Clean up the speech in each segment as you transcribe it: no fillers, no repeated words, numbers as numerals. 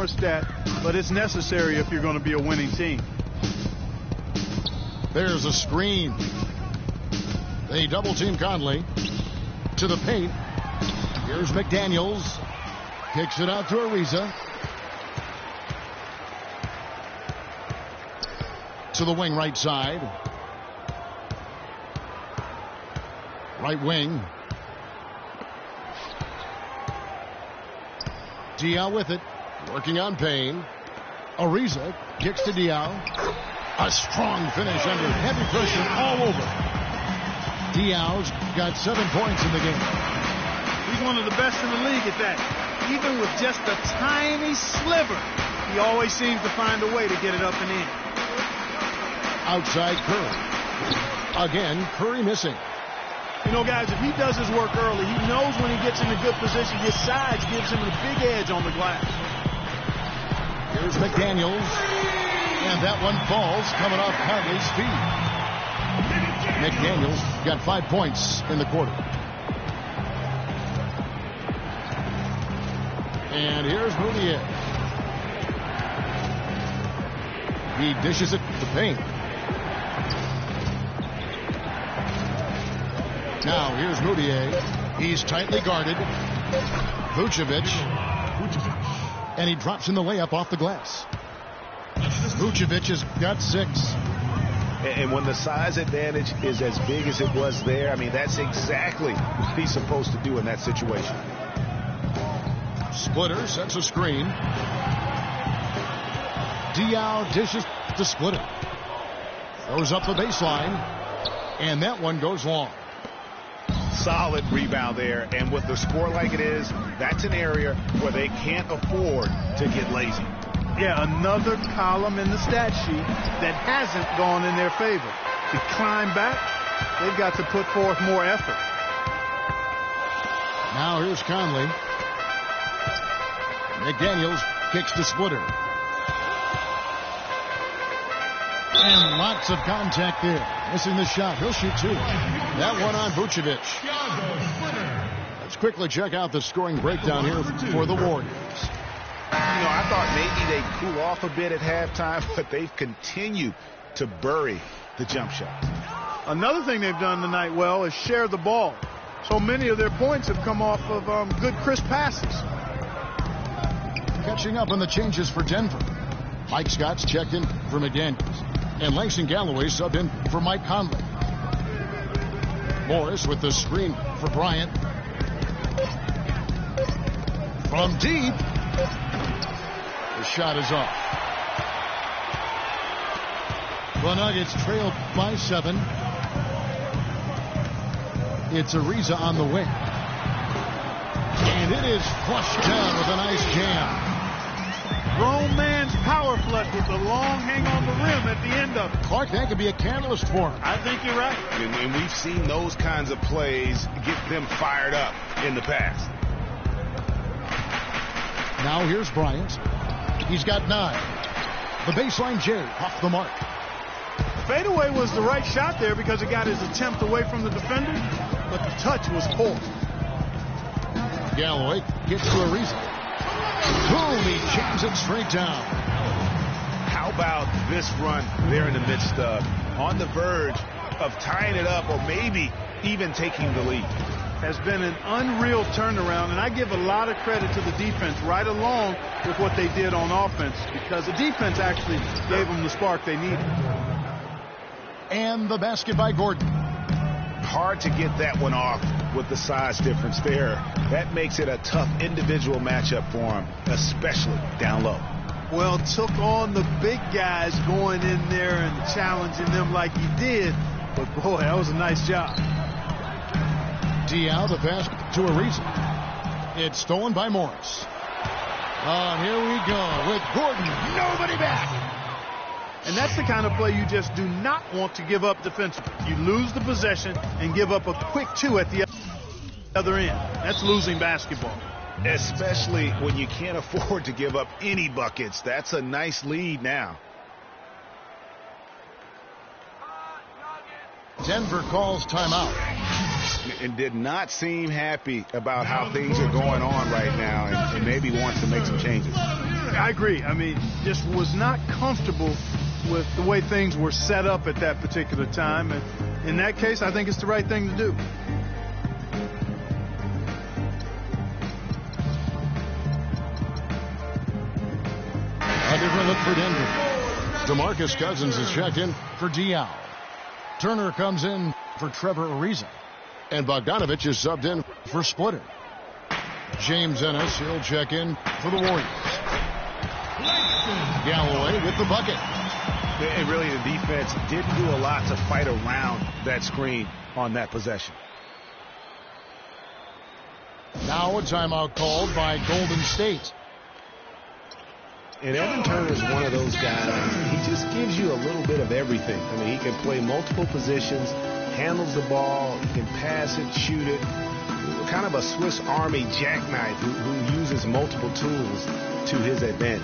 thermostat, but it's necessary if you're going to be a winning team. There's a screen. They double-team Conley. To the paint. Here's McDaniels. Kicks it out to Ariza. To the wing right side. Right wing. Diaw with it. Working on Payne. Ariza kicks to Diaw. A strong finish under heavy pressure all over. Diaw's got 7 points in the game. He's one of the best in the league at that. Even with just a tiny sliver, he always seems to find a way to get it up and in. Outside Curry. Again, Curry missing. You know, guys, if he does his work early, he knows when he gets in a good position, his size gives him a big edge on the glass. Here's McDaniels. And that one falls coming off Conley's feet. McDaniels got 5 points in the quarter. And here's Moutier. He dishes it to Payne. Now here's Moutier. He's tightly guarded. Vucevic. And he drops in the layup off the glass. Vucevic has got 6. And when the size advantage is as big as it was there, I mean, that's exactly what he's supposed to do in that situation. Splitter sets a screen. Diaw dishes to Splitter. Throws up the baseline. And that one goes long. Solid rebound there. And with the score like it is, that's an area where they can't afford to get lazy. Yeah, another column in the stat sheet that hasn't gone in their favor. To climb back, they've got to put forth more effort. Now here's Conley. McDaniels kicks to Splitter. And lots of contact there. Missing the shot. He'll shoot 2. That one on Vucevic. Let's quickly check out the scoring breakdown here for the Warriors. You know, I thought maybe they'd cool off a bit at halftime, but they've continued to bury the jump shots. Another thing they've done tonight well is share the ball. So many of their points have come off of good, crisp passes. Catching up on the changes for Denver. Mike Scott's checked in for McDaniels. And Langston Galloway subbed in for Mike Conley. Morris with the screen for Bryant. From deep. The shot is off. The Nuggets trailed by 7. It's Ariza on the wing. And it is flushed down with a nice jam. Grown man's power flush with a long hang on the rim at the end of it. Clark, that could be a catalyst for him. I think you're right. And we've seen those kinds of plays get them fired up in the past. Now here's Bryant. He's got 9. The baseline J off the mark. Fadeaway was the right shot there because it got his attempt away from the defender, but the touch was poor. Galloway gets to Ariza. Boom, he jams it straight down. How about this run there in the midst of, on the verge of tying it up or maybe even taking the lead? Has been an unreal turnaround, and I give a lot of credit to the defense right along with what they did on offense, because the defense actually gave them the spark they needed. And the basket by Gordon. Hard to get that one off with the size difference there. That makes it a tough individual matchup for him, especially down low. Well, took on the big guys going in there and challenging them like he did, but boy, that was a nice job. Diaw, the pass to Ariza. It's stolen by Morris. Here we go with Gordon. Nobody back. And that's the kind of play you just do not want to give up defensively. You lose the possession and give up a quick 2 at the other end. That's losing basketball. Especially when you can't afford to give up any buckets. That's a nice lead now. Denver calls timeout. And did not seem happy about how things are going on right now, and maybe wants to make some changes. I Yeah, I agree. I mean, just was not comfortable with the way things were set up at that particular time. And in that case, I think it's the right thing to do. A different look for Denver. DeMarcus Cousins is checked in for Diaw. Turner comes in for Trevor Ariza. And Bogdanovich is subbed in for Splitter. James Ennis, he'll check in for the Warriors. Galloway with the bucket. And really, the defense didn't do a lot to fight around that screen on that possession. Now a timeout called by Golden State. And Evan Turner is one of those guys, he just gives you a little bit of everything. I mean, he can play multiple positions, handles the ball, he can pass it, shoot it. Kind of a Swiss Army jackknife who uses multiple tools to his advantage.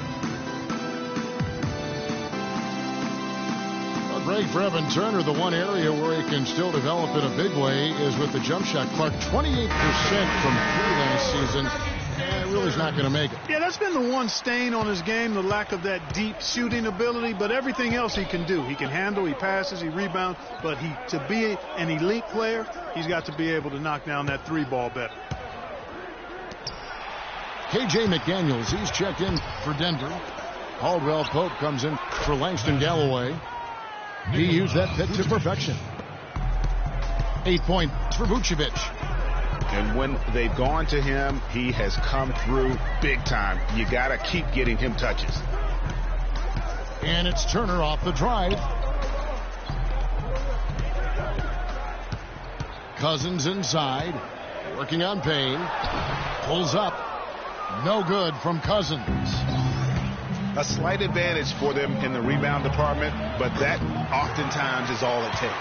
Great for Evan Turner. The one area where he can still develop in a big way is with the jump shot. Clark, 28% from 3 last season. Really is not going to make it. Yeah, that's been the one stain on his game, the lack of that deep shooting ability. But everything else he can do. He can handle, he passes, he rebounds. But to be an elite player, he's got to be able to knock down that 3-ball better. KJ McDaniels, he's checked in for Denver. Caldwell Pope comes in for Langston Galloway. He used that pit to perfection. 8 points for Vucevic. And when they've gone to him, he has come through big time. You got to keep getting him touches. And it's Turner off the drive. Cousins inside. Working on Payne. Pulls up. No good from Cousins. A slight advantage for them in the rebound department, but that oftentimes is all it takes.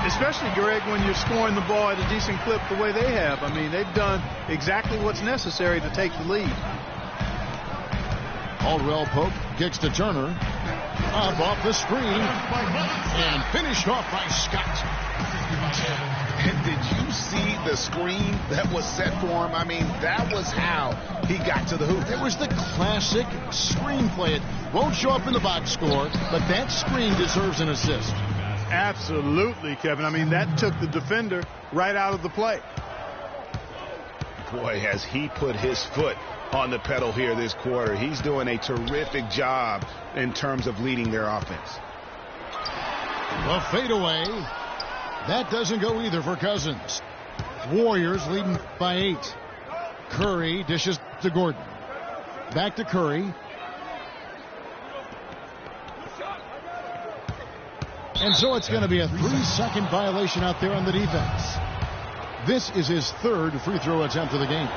Especially, Greg, when you're scoring the ball at a decent clip the way they have. I mean, they've done exactly what's necessary to take the lead. Caldwell Pope kicks to Turner. Up off the screen. And finished off by Scott. And did you see the screen that was set for him? I mean, that was how he got to the hoop. It was the classic screen play. It won't show up in the box score, but that screen deserves an assist. Absolutely, Kevin. I mean, that took the defender right out of the play. Boy, has he put his foot on the pedal here this quarter. He's doing a terrific job in terms of leading their offense. The fadeaway. That doesn't go either for Cousins. Warriors leading by 8. Curry dishes to Gordon. Back to Curry. And so it's going to be a 3-second violation out there on the defense. This is his 3rd free throw attempt of the game.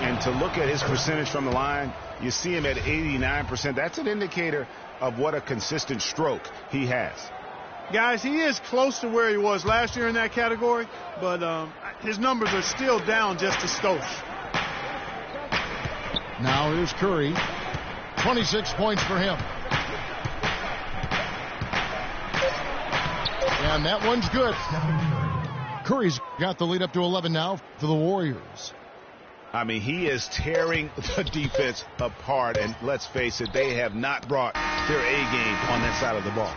And to look at his percentage from the line, you see him at 89%. That's an indicator of what a consistent stroke he has. Guys, he is close to where he was last year in that category, but his numbers are still down just a skosh. Now here's Curry. 26 points for him. And that one's good. Curry's got the lead up to 11 now for the Warriors. I mean, he is tearing the defense apart, and let's face it, they have not brought their A game on that side of the ball.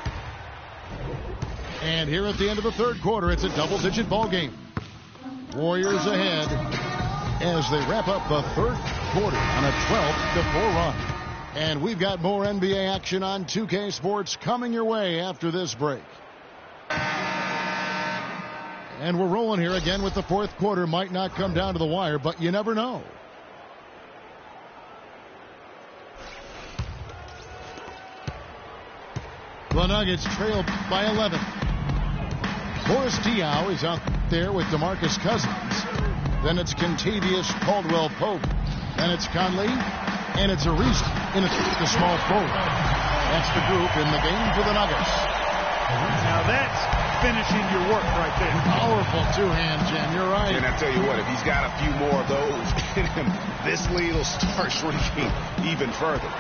And here at the end of the 3rd quarter, it's a double-digit ball game. Warriors ahead as they wrap up the 3rd quarter on a 12-4 run. And we've got more NBA action on 2K Sports coming your way after this break. And we're rolling here again with the 4th quarter. Might not come down to the wire, but you never know. The Nuggets trail by 11. Boris Diaw is out there with DeMarcus Cousins. Then it's Kentavious Caldwell Pope. Then it's Conley. And it's Ariza in the small forward. That's the group in the game for the Nuggets. Now that's finishing your work right there. Powerful two-hand jam. You're right. And I tell you what, if he's got a few more of those in him, this lead will start shrinking even further.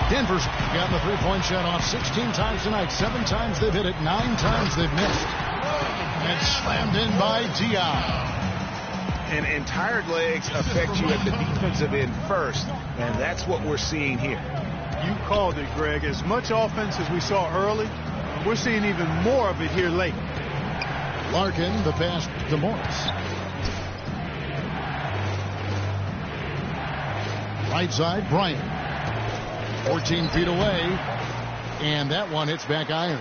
Denver's gotten the three-point shot off 16 times tonight. 7 times they've hit it. 9 times they've missed. And slammed in by Diaw. And tired legs affect you at the defensive end first, and that's what we're seeing here. You called it, Greg. As much offense as we saw early, we're seeing even more of it here late. Larkin, the pass to Morris. Right side, Bryant. 14 feet away, and that one hits back iron.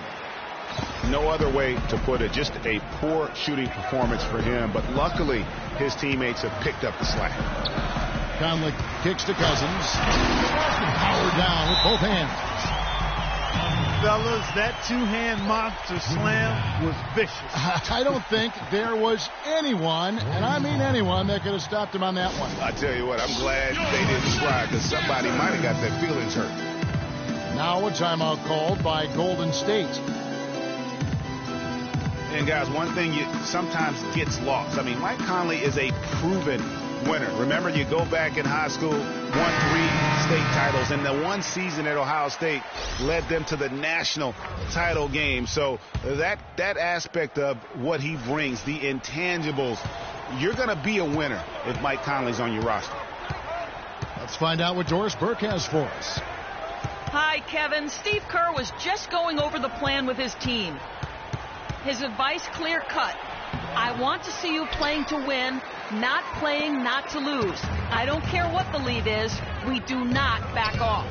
No other way to put it. Just a poor shooting performance for him, but luckily his teammates have picked up the slack. Conley kicks to Cousins. Power down with both hands. Fellas, that two-hand monster slam was vicious. I don't think there was anyone, and I mean anyone, that could have stopped him on that one. I tell you what, I'm glad they didn't try, because somebody might have got their feelings hurt. Now a timeout called by Golden State. And guys, one thing sometimes gets lost. I mean, Mike Conley is a proven winner. Remember, you go back in high school, won 3 state titles, and the one season at Ohio State led them to the national title game. So that aspect of what he brings, the intangibles, you're going to be a winner if Mike Conley's on your roster. Let's find out what Doris Burke has for us. Hi, Kevin. Steve Kerr was just going over the plan with his team. His advice clear-cut. I want to see you playing to win, not playing not to lose. I don't care what the lead is. We do not back off.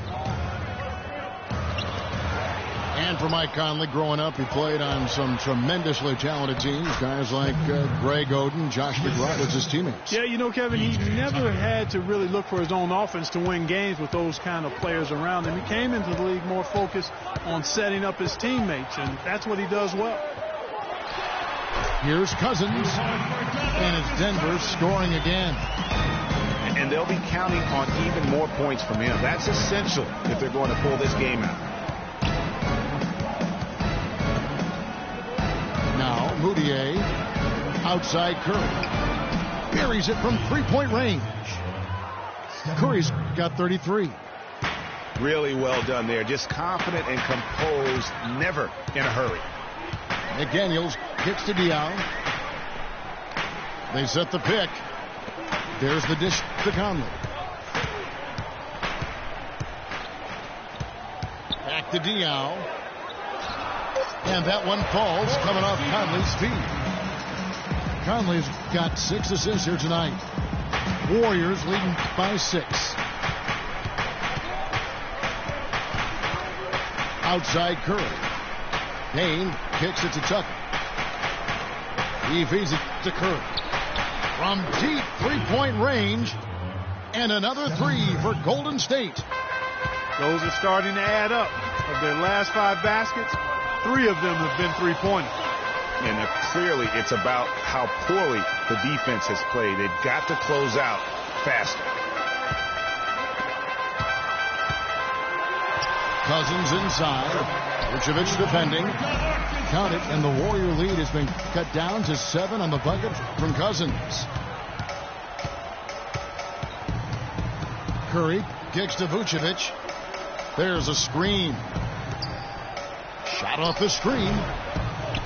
And for Mike Conley, growing up, he played on some tremendously talented teams. Guys like Greg Oden, Josh McGraw was his teammates. Yeah, you know, Kevin, he never had to really look for his own offense to win games with those kind of players around him. He came into the league more focused on setting up his teammates, and that's what he does well. Here's Cousins, and it's Denver scoring again. And they'll be counting on even more points from him. That's essential if they're going to pull this game out. Now, Moutier, outside Curry. Buries it from three-point range. Curry's got 33. Really well done there. Just confident and composed, never in a hurry. McDaniels kicks to Diaw. They set the pick. There's the dish to Conley. Back to Diaw. And that one falls, coming off Conley's feet. Conley's got 6 assists here tonight. Warriors leading by 6. Outside Curry. Payne kicks it to Tucker. He feeds it to Curry. From deep three-point range. And another 3 for Golden State. Those are starting to add up. Of their last 5 baskets, 3 of them have been three-pointers. And clearly it's about how poorly the defense has played. They've got to close out faster. Cousins inside. Vucevic defending. Count it, and the Warrior lead has been cut down to 7 on the bucket from Cousins. Curry kicks to Vucevic. There's a screen. Shot off the screen.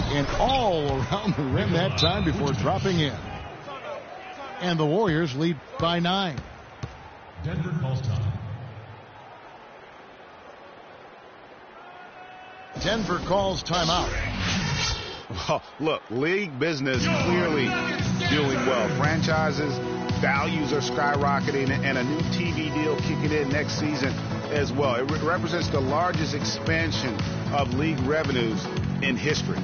And all around the rim that time before dropping in. And the Warriors lead by 9. Denver calls time. Denver calls timeout. Well, look, league business clearly doing well. Franchises, values are skyrocketing, and a new TV deal kicking in next season as well. It represents the largest expansion of league revenues in history.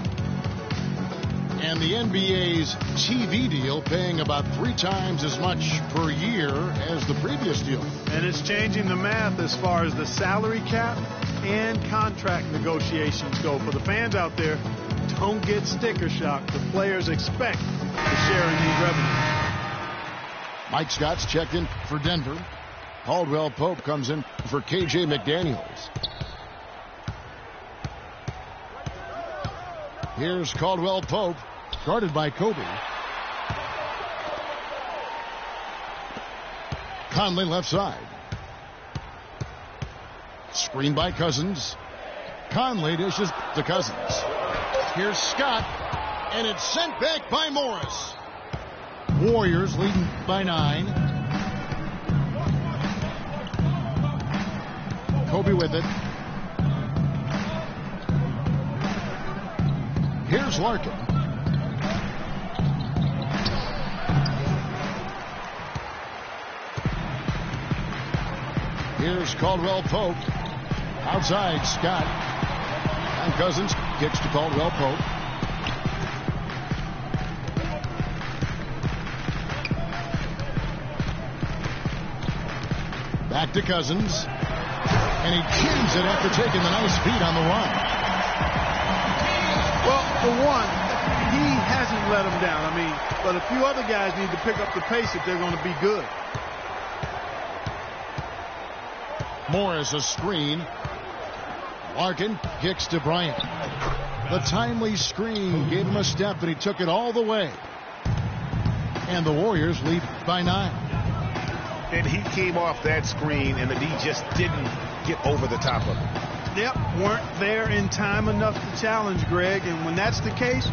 And the NBA's TV deal paying about 3 times as much per year as the previous deal. And it's changing the math as far as the salary cap and contract negotiations go. For the fans out there, don't get sticker shock. The players expect to share in these revenues. Mike Scott's checked in for Denver. Caldwell Pope comes in for KJ McDaniels. Here's Caldwell Pope, guarded by Kobe. Conley left side. Screen by Cousins. Conley dishes to Cousins. Here's Scott, and it's sent back by Morris. Warriors leading by 9. Kobe with it. Here's Larkin. Here's Caldwell Pope. Outside, Scott. And Cousins kicks to Caldwell Pope. Back to Cousins. And he jams it after taking the nice feed on the run. Well, for one, he hasn't let him down. I mean, but a few other guys need to pick up the pace if they're going to be good. Morris a screen. Larkin kicks to Bryant. The timely screen gave him a step, and he took it all the way. And the Warriors lead by 9. And he came off that screen, and the D just didn't get over the top of it. Yep, weren't there in time enough to challenge Greg, and when that's the case,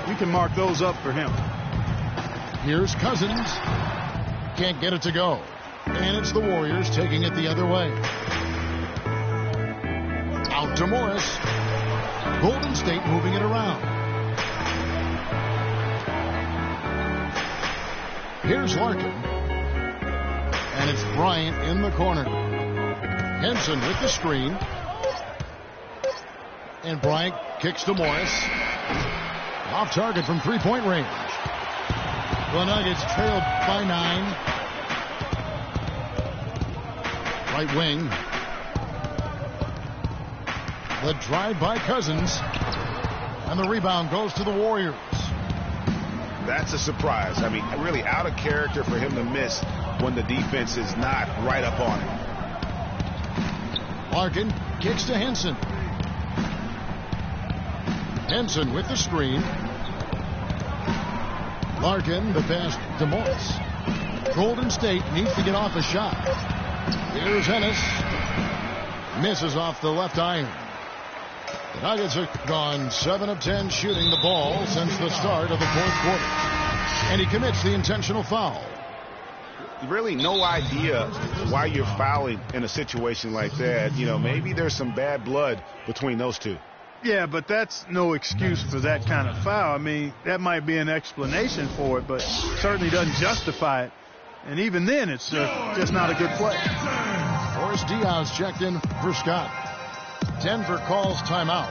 you can mark those up for him. Here's Cousins. Can't get it to go. And it's the Warriors taking it the other way. Out to Morris. Golden State moving it around. Here's Larkin. And it's Bryant in the corner. Henson with the screen. And Bryant kicks to Morris. Off target from three-point range. The Nuggets trailed by 9. Right wing. The drive by Cousins. And the rebound goes to the Warriors. That's a surprise. I mean, really out of character for him to miss when the defense is not right up on him. Larkin kicks to Henson. Henson with the screen. Larkin, the pass to Morris. Golden State needs to get off a shot. Here's Ennis. Misses off the left iron. The Nuggets have gone 7 of 10 shooting the ball since the start of the fourth quarter. And he commits the intentional foul. Really no idea why you're fouling in a situation like that. You know, maybe there's some bad blood between those two. Yeah, but that's no excuse for that kind of foul. I mean, that might be an explanation for it, but certainly doesn't justify it. And even then, it's just not a good play. Boris Diaz checked in for Scott. Denver calls timeout.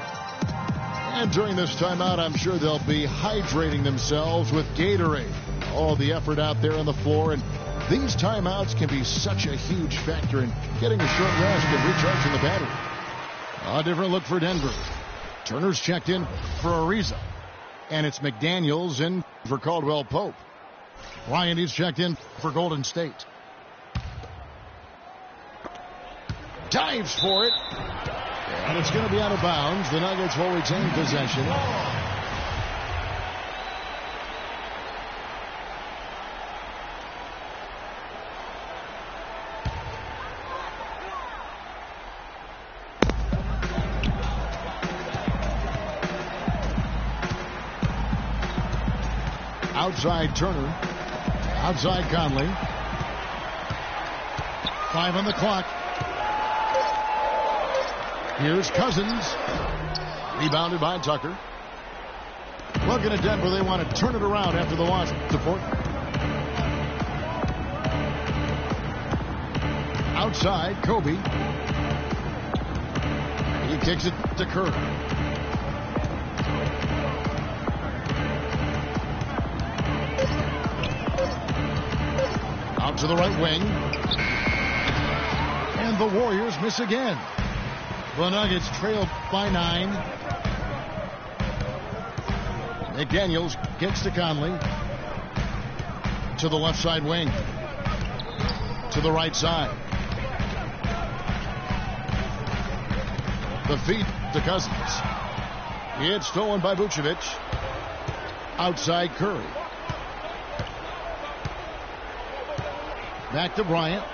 And during this timeout, I'm sure they'll be hydrating themselves with Gatorade. All the effort out there on the floor. And these timeouts can be such a huge factor in getting a short rest and recharging the battery. A different look for Denver. Turner's checked in for Ariza. And it's McDaniels in for Caldwell Pope. Ryan is checked in for Golden State. Dives for it. And it's going to be out of bounds. The Nuggets will retain possession. Outside Turner. Outside Conley. 5 on the clock. Here's Cousins. Rebounded by Tucker. Looking at Denver, they want to turn it around after the loss to Portland. Outside, Kobe. He kicks it to Kerr. Out to the right wing. And the Warriors miss again. The Nuggets trail by 9. McDaniels kicks to Conley. To the left side wing. To the right side. The feed to Cousins. It's stolen by Vucevic. Outside Curry. Back to Bryant.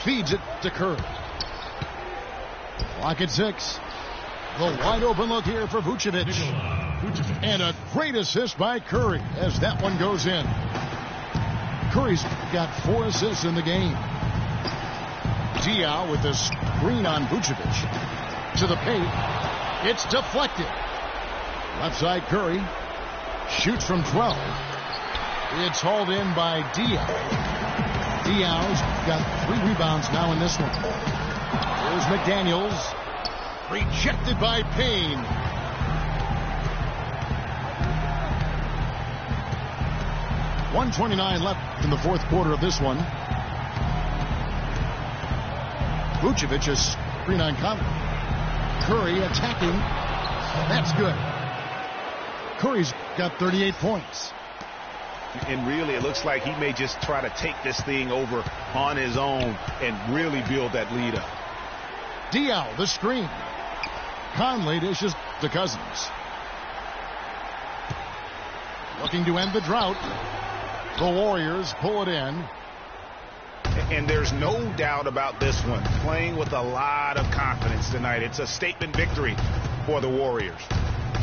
Feeds it to Curry. Clock at 6. The wide open look here for Vucevic. Vucevic. And a great assist by Curry as that one goes in. Curry's got 4 assists in the game. Diaw with the screen on Vucevic. To the paint. It's deflected. Left side Curry. Shoots from 12. It's hauled in by Diaw. Diaw's got 3 rebounds now in this one. Here's McDaniels. Rejected by Payne. .129 left in the fourth quarter of this one. Vucevic is screen on Conley. Curry attacking. That's good. Curry's got 38 points. And really, it looks like he may just try to take this thing over on his own and really build that lead up. Diaw, the screen. Conley dishes to Cousins. Looking to end the drought. The Warriors pull it in. And there's no doubt about this one. Playing with a lot of confidence tonight. It's a statement victory for the Warriors.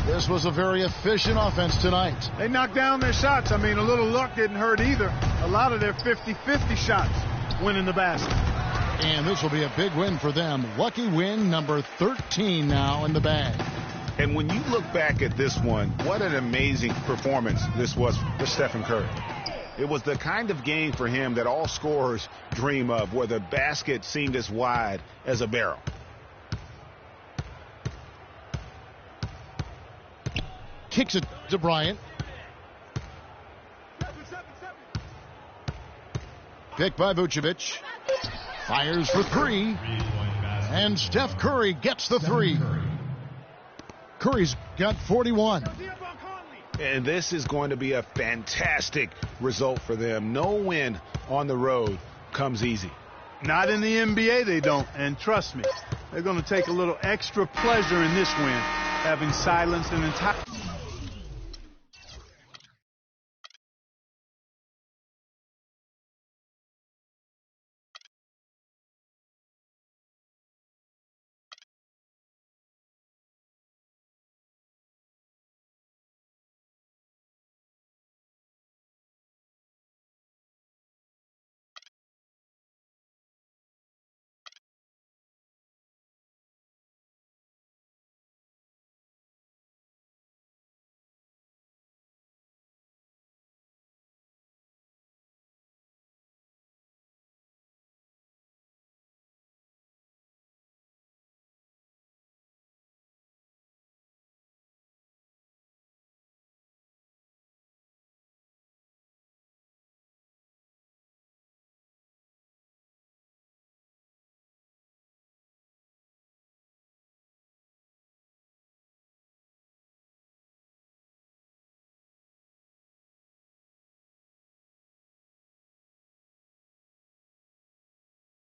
This was a very efficient offense tonight. They knocked down their shots. I mean, a little luck didn't hurt either. A lot of their 50-50 shots went in the basket. And this will be a big win for them. Lucky win number 13 now in the bag. And when you look back at this one, what an amazing performance this was for Stephen Curry. It was the kind of game for him that all scorers dream of, where the basket seemed as wide as a barrel. Kicks it to Bryant. Picked by Vucevic. Fires for 3. And Steph Curry gets the 3. Curry's got 41. And this is going to be a fantastic result for them. No win on the road comes easy. Not in the NBA, they don't. And trust me, they're going to take a little extra pleasure in this win, having silenced an entire...